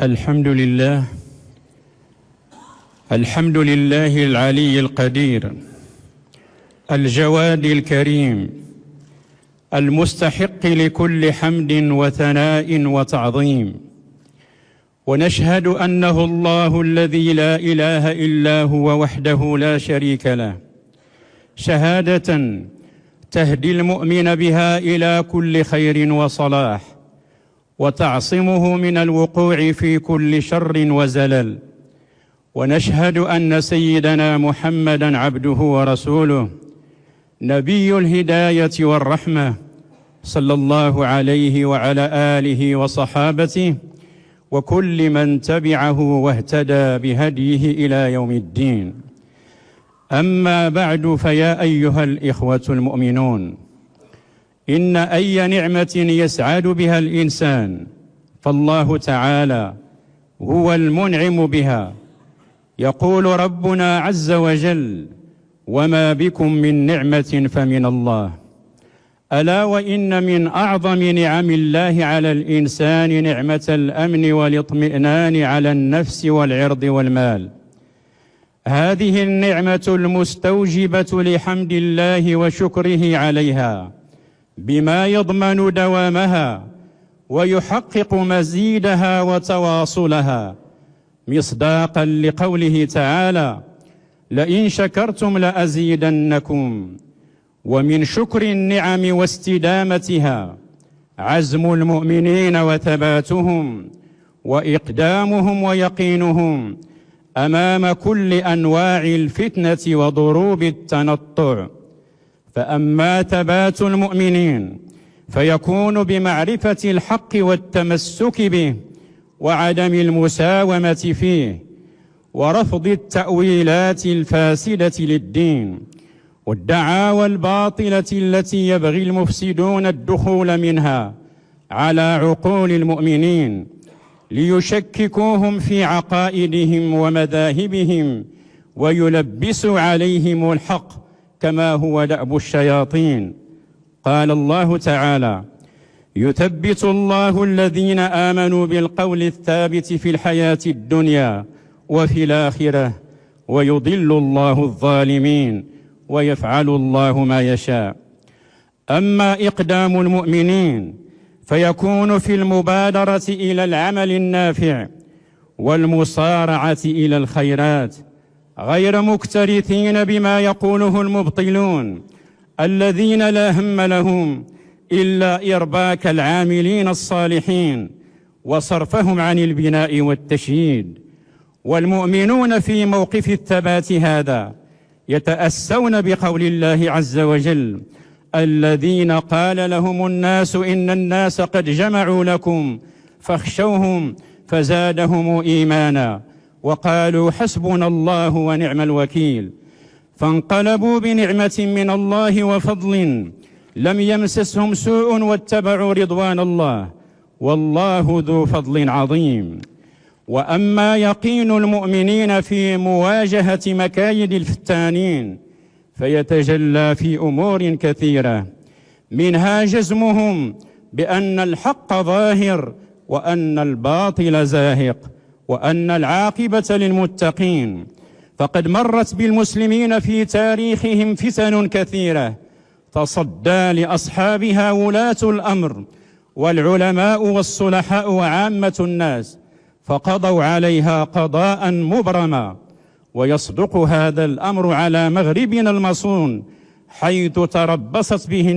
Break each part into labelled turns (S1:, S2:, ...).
S1: الحمد لله العلي القدير الجواد الكريم المستحق لكل حمد وثناء وتعظيم، ونشهد أنه الله الذي لا إله إلا هو وحده لا شريك له، شهادة تهدي المؤمن بها إلى كل خير وصلاح، وتعصمه من الوقوع في كل شر وزلل. ونشهد أن سيدنا محمدًا عبده ورسوله، نبي الهداية والرحمة، صلى الله عليه وعلى آله وصحابته وكل من تبعه واهتدى بهديه إلى يوم الدين. أما بعد، فيا أيها الإخوة المؤمنون، إن أي نعمة يسعد بها الإنسان فالله تعالى هو المنعم بها. يقول ربنا عز وجل: وما بكم من نعمة فمن الله. ألا وإن من أعظم نعم الله على الإنسان نعمة الأمن والاطمئنان على النفس والعرض والمال. هذه النعمة المستوجبة لحمد الله وشكره عليها بما يضمن دوامها ويحقق مزيدها وتواصلها، مصداقا لقوله تعالى: لئن شكرتم لأزيدنكم. ومن شكر النعم واستدامتها عزم المؤمنين وثباتهم وإقدامهم ويقينهم أمام كل أنواع الفتنة وضروب التنطع. فأما ثبات المؤمنين فيكون بمعرفة الحق والتمسك به وعدم المساومة فيه، ورفض التأويلات الفاسدة للدين والدعاوى الباطلة التي يبغي المفسدون الدخول منها على عقول المؤمنين ليشككوهم في عقائدهم ومذاهبهم ويلبسوا عليهم الحق كما هو دأب الشياطين. قال الله تعالى: يثبت الله الذين آمنوا بالقول الثابت في الحياة الدنيا وفي الآخرة ويضل الله الظالمين ويفعل الله ما يشاء. أما إقدام المؤمنين فيكون في المبادرة إلى العمل النافع والمصارعة إلى الخيرات، غير مكترثين بما يقوله المبطلون الذين لا هم لهم إلا إرباك العاملين الصالحين وصرفهم عن البناء والتشييد. والمؤمنون في موقف الثبات هذا يتأسون بقول الله عز وجل: الذين قال لهم الناس إن الناس قد جمعوا لكم فاخشوهم فزادهم إيمانا وقالوا حسبنا الله ونعم الوكيل. فانقلبوا بنعمة من الله وفضل لم يمسسهم سوء واتبعوا رضوان الله، والله ذو فضل عظيم. وأما يقين المؤمنين في مواجهة مكايد الفتانين فيتجلى في أمور كثيرة، منها جزمهم بأن الحق ظاهر وأن الباطل زاهق وأن العاقبة للمتقين. فقد مرت بالمسلمين في تاريخهم فتن كثيرة تصدى لأصحابها ولاة الأمر والعلماء والصلحاء وعامة الناس، فقضوا عليها قضاء مبرما. ويصدق هذا الأمر على مغربنا المصون، حيث تربصت به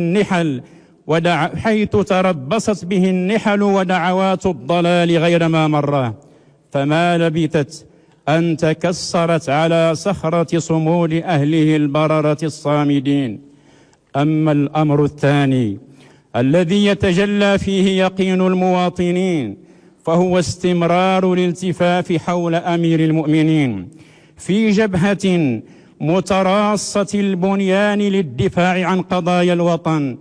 S1: النحل ودعوات الضلال غير ما مرة، فما لبثت أن تكسرت على صخرة صمود أهله البررة الصامدين. أما الأمر الثاني الذي يتجلى فيه يقين المواطنين فهو استمرار الالتفاف حول أمير المؤمنين في جبهة متراصة البنيان للدفاع عن قضايا الوطن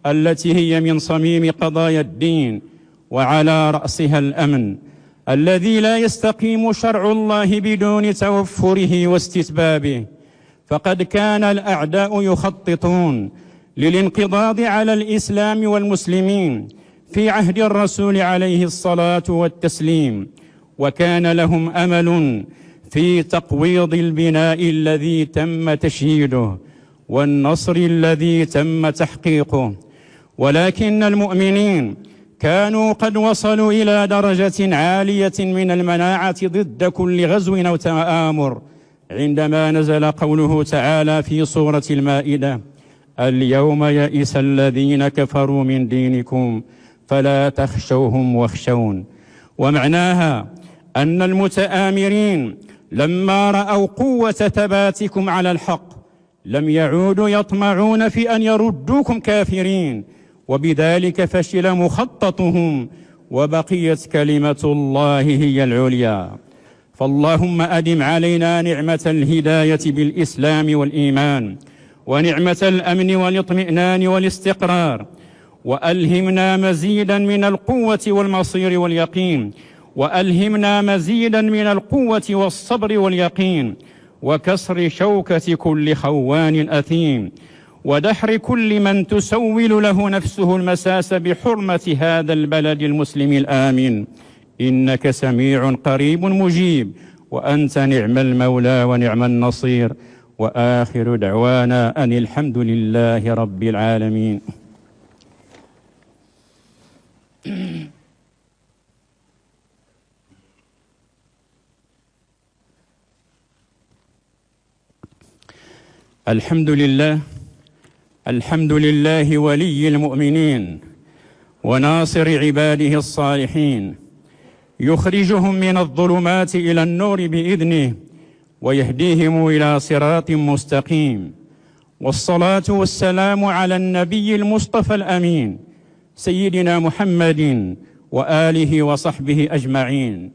S1: التي هي من صميم قضايا الدين، وعلى رأسها الأمن الذي لا يستقيم شرع الله بدون توفره واستتبابه. فقد كان الأعداء يخططون للانقضاض على الإسلام والمسلمين في عهد الرسول عليه الصلاة والتسليم، وكان لهم أمل في تقويض البناء الذي تم تشييده والنصر الذي تم تحقيقه، ولكن المؤمنين كانوا قد وصلوا إلى درجة عالية من المناعة ضد كل غزو أو تآمر عندما نزل قوله تعالى في سورة المائدة: اليوم يئس الذين كفروا من دينكم فلا تخشوهم واخشون. ومعناها أن المتآمرين لما رأوا قوة ثباتكم على الحق لم يعودوا يطمعون في أن يردوكم كافرين، وبذلك فشل مخططهم وبقيت كلمة الله هي العليا. فاللهم أدم علينا نعمة الهداية بالإسلام والإيمان، ونعمة الأمن والاطمئنان والاستقرار، وألهمنا مزيدا من القوة والمصير واليقين، وألهمنا مزيدا من القوة والصبر واليقين، وكسر شوكة كل خوان أثيم، ودحر كل من تسول له نفسه المساس بحرمة هذا البلد المسلم الآمن، إنك سميع قريب مجيب، وأنت نعم المولى ونعم النصير. وآخر دعوانا أن الحمد لله رب العالمين. الحمد لله، الحمد لله ولي المؤمنين وناصر عباده الصالحين، يخرجهم من الظلمات إلى النور بإذنه ويهديهم إلى صراط مستقيم. والصلاة والسلام على النبي المصطفى الأمين سيدنا محمد وآله وصحبه أجمعين.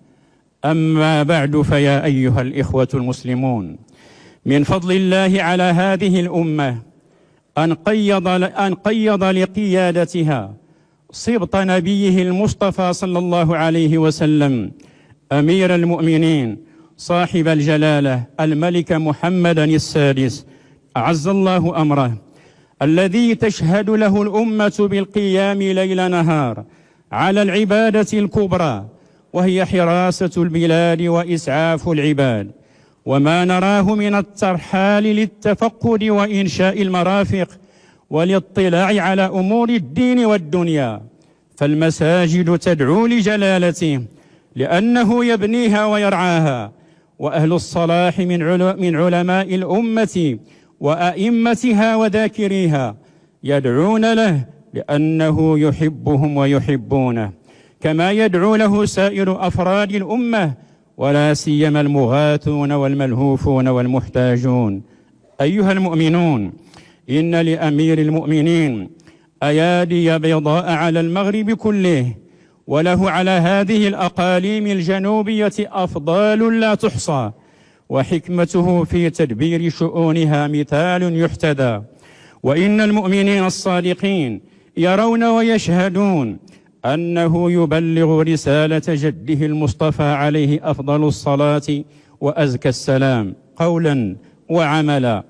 S1: أما بعد، فيا أيها الإخوة المسلمون، من فضل الله على هذه الأمة أن قيض لقيادتها سبط نبيه المصطفى صلى الله عليه وسلم أمير المؤمنين صاحب الجلالة الملك محمدا السادس أعز الله أمره، الذي تشهد له الأمة بالقيام ليل نهار على العبادة الكبرى، وهي حراسة البلاد وإسعاف العباد، وما نراه من الترحال للتفقد وإنشاء المرافق والاطلاع على أمور الدين والدنيا. فالمساجد تدعو لجلالته لأنه يبنيها ويرعاها، وأهل الصلاح من علماء الأمة وأئمتها وذاكريها يدعون له لأنه يحبهم ويحبونه، كما يدعو له سائر أفراد الأمة، ولا سيما المغاثون والملهوفون والمحتاجون. أيها المؤمنون، إن لأمير المؤمنين أيادي بيضاء على المغرب كله، وله على هذه الأقاليم الجنوبية أفضال لا تحصى، وحكمته في تدبير شؤونها مثال يحتذى. وإن المؤمنين الصادقين يرون ويشهدون أنه يبلغ رسالة جده المصطفى عليه أفضل الصلاة وأزكى السلام قولا وعملا،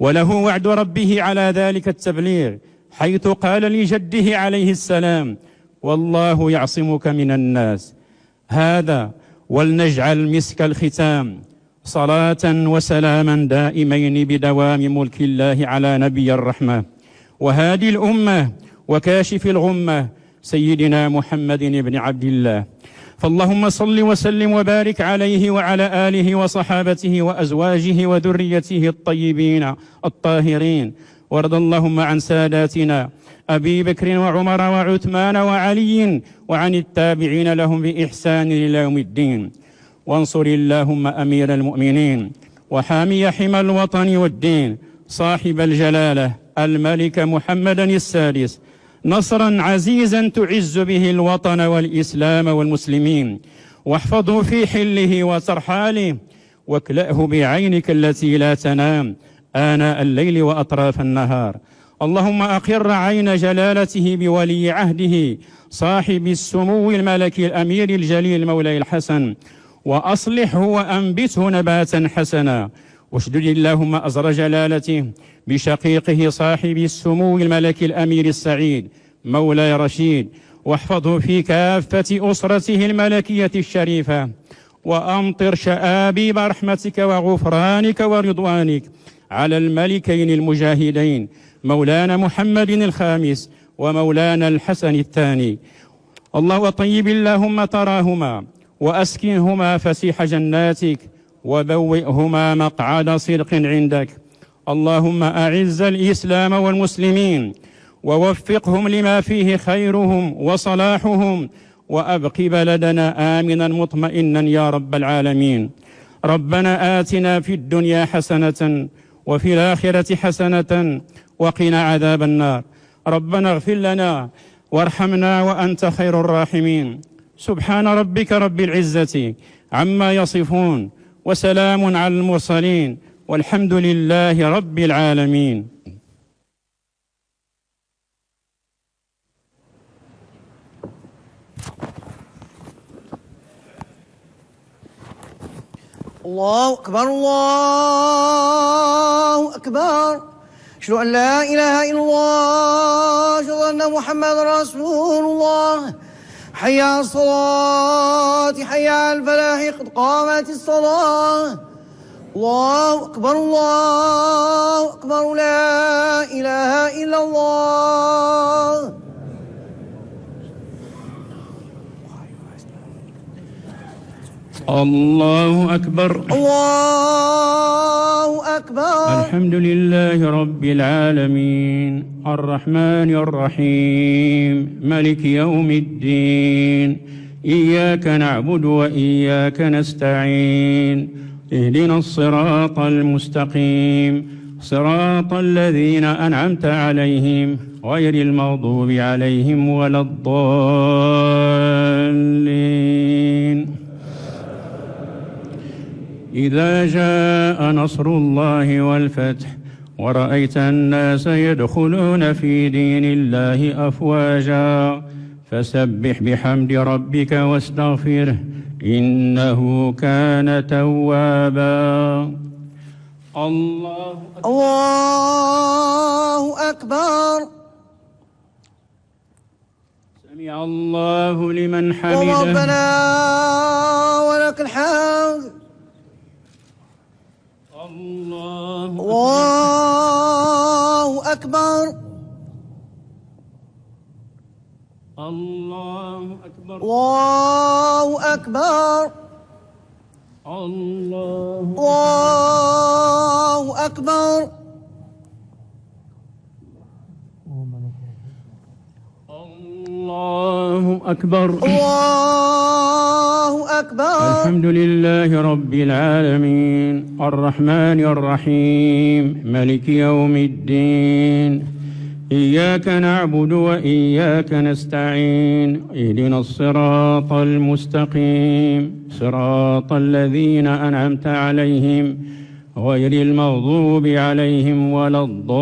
S1: وله وعد ربه على ذلك التبليغ، حيث قال لجده عليه السلام: والله يعصمك من الناس. هذا ولنجعل مسك الختام صلاة وسلاما دائمين بدوام ملك الله على نبي الرحمة وهادي الأمة وكاشف الغمة سيدنا محمد بن عبد الله. فاللهم صل وسلم وبارك عليه وعلى آله وصحابته وأزواجه وذريته الطيبين الطاهرين، وارض اللهم عن ساداتنا أبي بكر وعمر وعثمان وعلي وعن التابعين لهم بإحسان إلى يوم الدين. وانصر اللهم أمير المؤمنين وحامي حمى الوطن والدين صاحب الجلالة الملك محمدا السادس نصرا عزيزا تعز به الوطن والإسلام والمسلمين، واحفظه في حله وترحاله، واكلأه بعينك التي لا تنام آناء الليل وأطراف النهار. اللهم أقر عين جلالته بولي عهده صاحب السمو الملكي الأمير الجليل مولاي الحسن، وأصلحه وأنبته نباتا حسنا، واشدد اللهم أزر جلالته بشقيقه صاحب السمو الملكي الأمير السعيد مولاي رشيد، واحفظه في كافة أسرته الملكية الشريفة، وأمطر شآبيب رحمتك وغفرانك ورضوانك على الملكين المجاهدين مولانا محمد الخامس ومولانا الحسن الثاني. الله وطيب اللهم تراهما وأسكنهما فسيح جناتك وبوئهما مقعد صدق عندك. اللهم أعز الإسلام والمسلمين ووفقهم لما فيه خيرهم وصلاحهم، وأبق بلدنا آمنا مطمئنا يا رب العالمين. ربنا آتنا في الدنيا حسنة وفي الآخرة حسنة وقنا عذاب النار. ربنا اغفر لنا وارحمنا وأنت خير الراحمين. سبحان ربك رب العزة عما يصفون وسلام على المرسلين والحمد لله رب العالمين.
S2: الله أكبر الله أكبر. أشهد أن لا إله إلا الله، أشهد أن محمد رسول الله. حي على الصلاة، حي على الفلاح، قد قامت الصلاة. الله أكبر الله أكبر، لا إله إلا الله.
S1: الله أكبر
S2: الله أكبر.
S1: الحمد لله رب العالمين الرحمن الرحيم ملك يوم الدين. إياك نعبد وإياك نستعين. اهدنا الصراط المستقيم، صراط الذين أنعمت عليهم غير المغضوب عليهم ولا الضالين. إذا جاء نصر الله والفتح ورأيت الناس يدخلون في دين الله أفواجا فسبح بحمد ربك واستغفره إنه كان توابا. الله أكبر.
S2: الله أكبر.
S1: سمع الله لمن حمده.
S2: ربنا ولك الحمد. الله أكبر.
S1: الله أكبر.
S2: الله أكبر. الله أكبر.
S1: الله أكبر.
S2: الله أكبر.
S1: الحمد لله رب العالمين الرحمن الرحيم ملك يوم الدين. إياك نعبد وإياك نستعين. اهدنا الصراط المستقيم، صراط الذين أنعمت عليهم غير المغضوب عليهم ولا الضالين.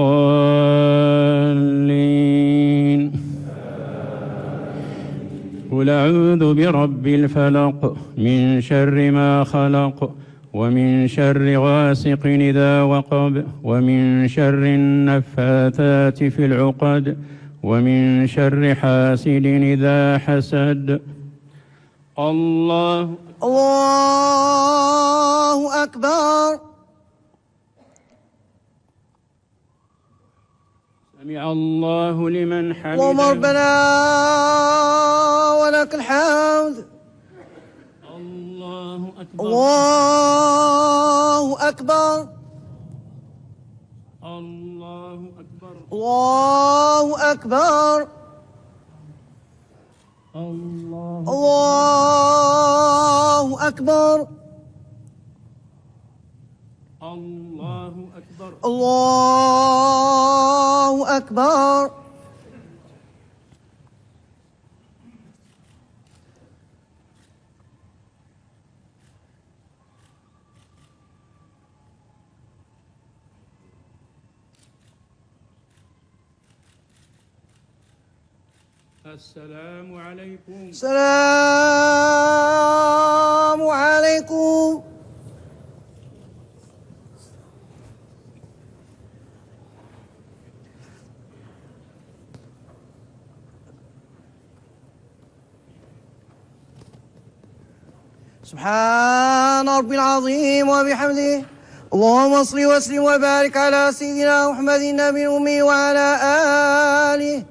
S1: قل أعوذ برب الفلق من شر ما خلق ومن شر غاسق إذا وقب ومن شر النفاثات في العقد ومن شر حاسد إذا حسد. الله
S2: أكبر.
S1: سمع الله لمن حمده.
S2: اللهم ربنا ولك الحمد.
S1: الله أكبر.
S2: الله أكبر.
S1: الله أكبر.
S2: الله أكبر. الله أكبر.
S1: الله أكبر.
S2: الله أكبر.
S1: السلام عليكم.
S2: السلام عليكم. سبحان ربي العظيم وبحمده. اللهم صل وسلم وبارك على سيدنا محمد النبي الأمي وعلى آله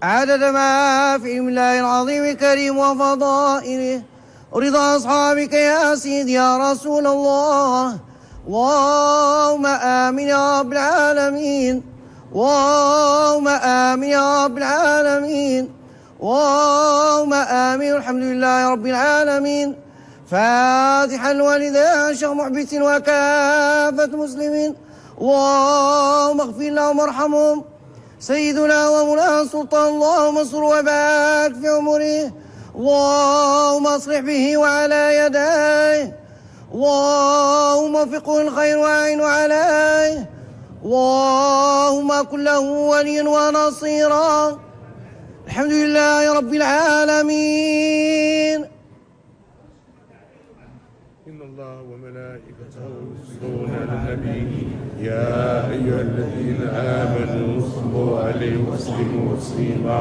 S2: عدد ما في علم الله العظيم الكريم وفضائله ورضا أصحابك يا سيدي يا رسول الله. اللهم آمين يا رب العالمين. اللهم آمين يا رب العالمين. اللهم آمين. الحمد لله رب العالمين. فاتحا لوالدينا شيخ محبس وكافة مسلمين. اللهم اغفر لهم وارحمهم. سيدنا ومولانا السلطان اللهم انصر وبارك في عمره. اللهم اصلح به وعلى يديه. اللهم وفقه الخير وأعن عليه. اللهم كن له وليا ونصيرا. الحمد لله رب العالمين.
S3: إن الله وملائكته يصلون على النبي يا أيها الذين آمنوا صلوا عليه وسلموا تسليما.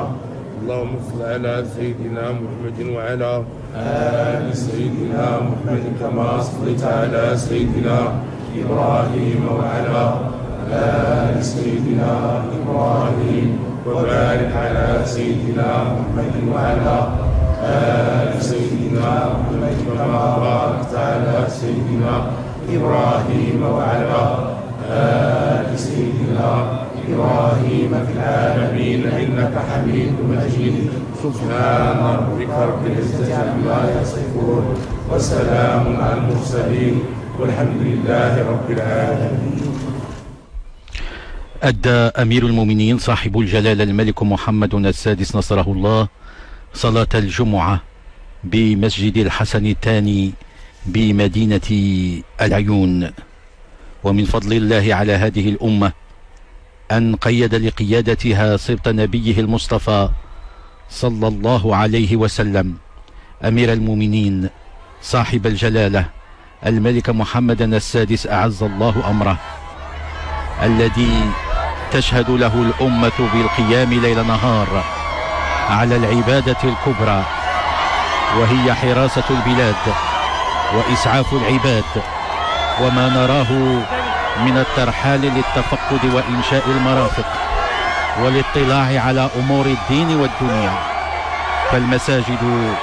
S3: اللهم صل على سيدنا محمد وعلى آل سيدنا محمد كما صليت على سيدنا إبراهيم وعلى آل سيدنا إبراهيم وبارك على سيدنا محمد وعلى آل سيدنا محمد كما باركت على سيدنا إبراهيم وعلى آل سيدنا إبراهيم في العالمين إنك حميد مجيد. سبحان ربك رب العزة عما يصفون وسلام على المرسلين والحمد لله رب العالمين.
S4: أدى أمير المؤمنين صاحب الجلالة الملك محمد السادس نصره الله صلاة الجمعة بمسجد الحسن الثاني بمدينة العيون. ومن فضل الله على هذه الأمة أن قيد لقيادتها سبط نبيه المصطفى صلى الله عليه وسلم أمير المؤمنين صاحب الجلالة الملك محمد السادس أعز الله أمره، الذي تشهد له الأمة بالقيام ليل نهار على العبادة الكبرى، وهي حراسة البلاد وإسعاف العباد، وما نراه من الترحال للتفقد وإنشاء المرافق والاطلاع على أمور الدين والدنيا. فالمساجد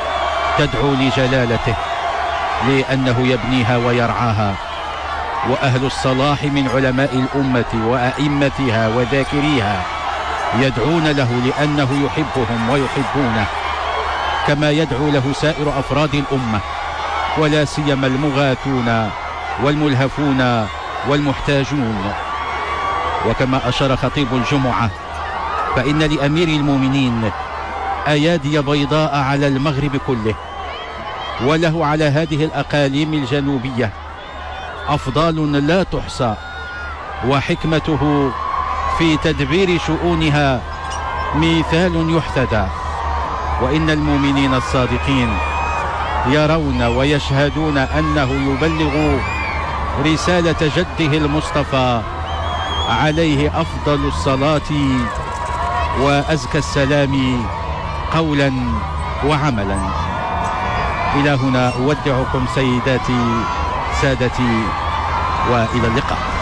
S4: تدعو لجلالته لأنه يبنيها ويرعاها، وأهل الصلاح من علماء الأمة وأئمتها وذاكريها يدعون له لأنه يحبهم ويحبونه، كما يدعو له سائر أفراد الأمة، ولا سيما المغاثون والملهفون والمحتاجون. وكما أشار خطيب الجمعة فإن لأمير المؤمنين أيادي بيضاء على المغرب كله، وله على هذه الأقاليم الجنوبية أفضال لا تحصى، وحكمته في تدبير شؤونها مثال يحتذى. وإن المؤمنين الصادقين يرون ويشهدون أنه يبلغ رسالة جده المصطفى عليه أفضل الصلاة وأزكى السلام قولا وعملا. إلى هنا أودعكم سيداتي سادتي، وإلى اللقاء.